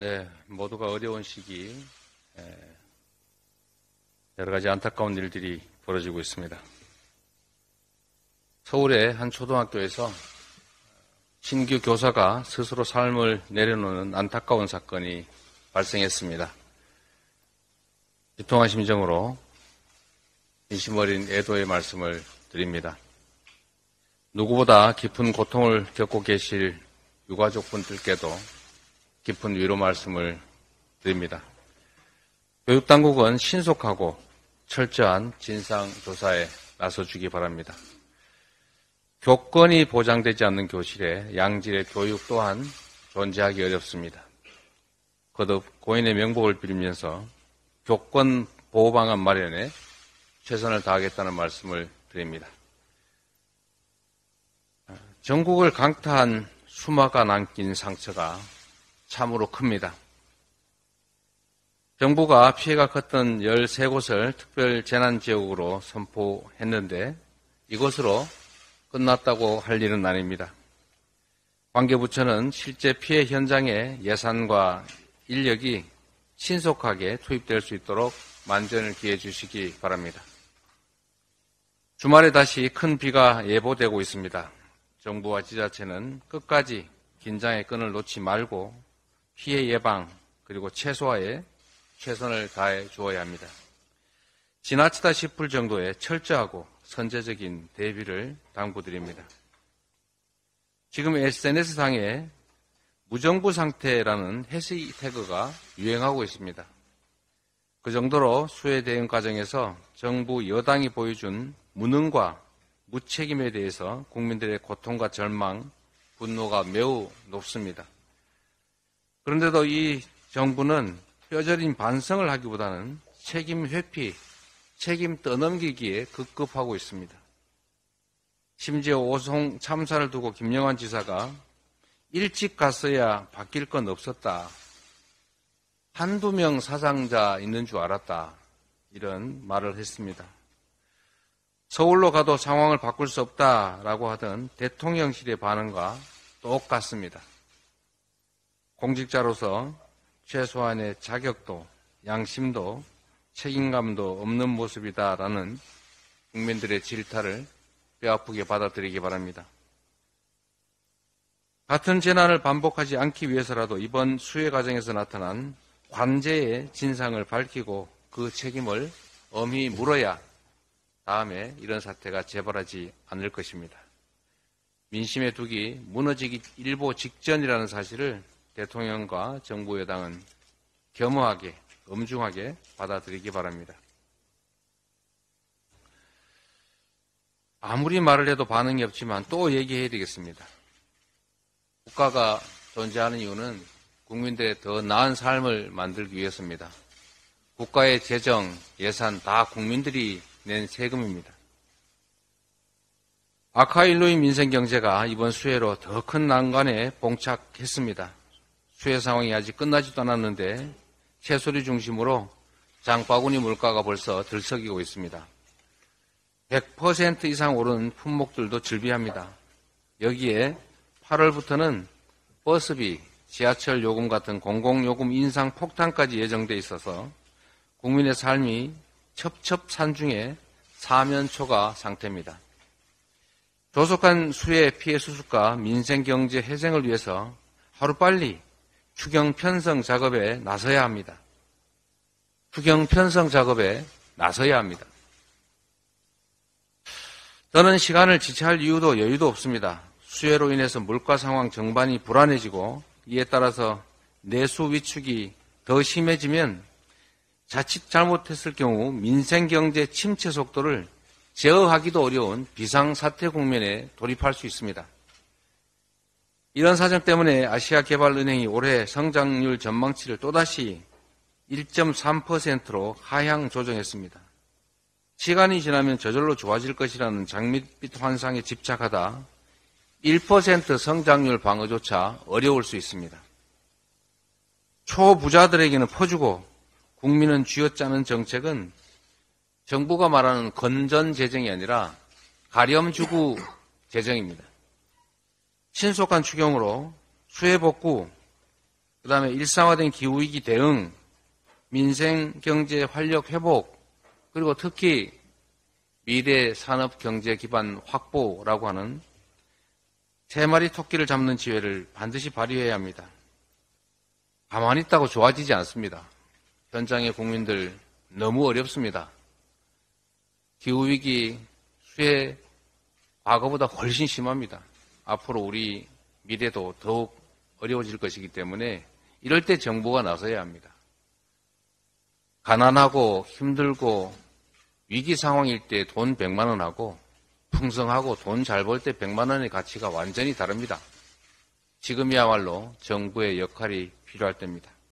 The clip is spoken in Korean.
네, 모두가 어려운 시기, 여러 가지 안타까운 일들이 벌어지고 있습니다. 서울의 한 초등학교에서 신규 교사가 스스로 삶을 내려놓는 안타까운 사건이 발생했습니다. 비통한 심정으로 진심 어린 애도의 말씀을 드립니다. 누구보다 깊은 고통을 겪고 계실 유가족분들께도 깊은 위로 말씀을 드립니다. 교육당국은 신속하고 철저한 진상조사에 나서주기 바랍니다. 교권이 보장되지 않는 교실에 양질의 교육 또한 존재하기 어렵습니다. 거듭 고인의 명복을 빌면서 교권 보호방안 마련에 최선을 다하겠다는 말씀을 드립니다. 전국을 강타한 수마가 남긴 상처가 참으로 큽니다. 정부가 피해가 컸던 13곳을 특별 재난지역으로 선포했는데 이것으로 끝났다고 할 일은 아닙니다. 관계부처는 실제 피해 현장에 예산과 인력이 신속하게 투입될 수 있도록 만전을 기해 주시기 바랍니다. 주말에 다시 큰 비가 예보되고 있습니다. 정부와 지자체는 끝까지 긴장의 끈을 놓지 말고 피해 예방 그리고 최소화에 최선을 다해 주어야 합니다. 지나치다 싶을 정도의 철저하고 선제적인 대비를 당부드립니다. 지금 SNS상에 무정부 상태라는 해시태그가 유행하고 있습니다. 그 정도로 수해 대응 과정에서 정부 여당이 보여준 무능과 무책임에 대해서 국민들의 고통과 절망, 분노가 매우 높습니다. 그런데도 이 정부는 뼈저린 반성을 하기보다는 책임 회피, 책임 떠넘기기에 급급하고 있습니다. 심지어 오송 참사를 두고 김영환 지사가 일찍 갔어야 바뀔 건 없었다. 한두 명 사상자 있는 줄 알았다. 이런 말을 했습니다. 서울로 가도 상황을 바꿀 수 없다라고 하던 대통령실의 반응과 똑같습니다. 공직자로서 최소한의 자격도, 양심도, 책임감도 없는 모습이다라는 국민들의 질타를 뼈아프게 받아들이기 바랍니다. 같은 재난을 반복하지 않기 위해서라도 이번 수해 과정에서 나타난 관제의 진상을 밝히고 그 책임을 엄히 물어야 다음에 이런 사태가 재발하지 않을 것입니다. 민심의 둑이 무너지기 일보 직전이라는 사실을 대통령과 정부 여당은 겸허하게, 엄중하게 받아들이기 바랍니다. 아무리 말을 해도 반응이 없지만 또 얘기해야 되겠습니다. 국가가 존재하는 이유는 국민들의 더 나은 삶을 만들기 위해서입니다. 국가의 재정, 예산 다 국민들이 낸 세금입니다. 아카일로인 민생경제가 이번 수해로 더 큰 난관에 봉착했습니다. 수해 상황이 아직 끝나지도 않았는데 채소류 중심으로 장바구니 물가가 벌써 들썩이고 있습니다. 100% 이상 오른 품목들도 즐비합니다. 여기에 8월부터는 버스비, 지하철 요금 같은 공공요금 인상 폭탄까지 예정돼 있어서 국민의 삶이 첩첩산중의 사면초가 상태입니다. 조속한 수해 피해 수습과 민생경제 회생을 위해서 하루빨리 추경 편성 작업에 나서야 합니다. 추경 편성 작업에 나서야 합니다. 더는 시간을 지체할 이유도 여유도 없습니다. 수해로 인해서 물가 상황 전반이 불안해지고 이에 따라서 내수 위축이 더 심해지면 자칫 잘못했을 경우 민생경제 침체 속도를 제어하기도 어려운 비상사태 국면에 돌입할 수 있습니다. 이런 사정 때문에 아시아개발은행이 올해 성장률 전망치를 또다시 1.3%로 하향 조정했습니다. 시간이 지나면 저절로 좋아질 것이라는 장밋빛 환상에 집착하다 1% 성장률 방어조차 어려울 수 있습니다. 초부자들에게는 퍼주고 국민은 쥐어짜는 정책은 정부가 말하는 건전 재정이 아니라 가렴주구 재정입니다. 신속한 추경으로 수해 복구, 그다음에 일상화된 기후위기 대응, 민생 경제 활력 회복, 그리고 특히 미래 산업 경제 기반 확보라고 하는 세 마리 토끼를 잡는 지혜를 반드시 발휘해야 합니다. 가만히 있다고 좋아지지 않습니다. 현장의 국민들 너무 어렵습니다. 기후위기 수해 과거보다 훨씬 심합니다. 앞으로 우리 미래도 더욱 어려워질 것이기 때문에 이럴 때 정부가 나서야 합니다. 가난하고 힘들고 위기 상황일 때 돈 100만 원 하고 풍성하고 돈 잘 벌 때 100만 원의 가치가 완전히 다릅니다. 지금이야말로 정부의 역할이 필요할 때입니다.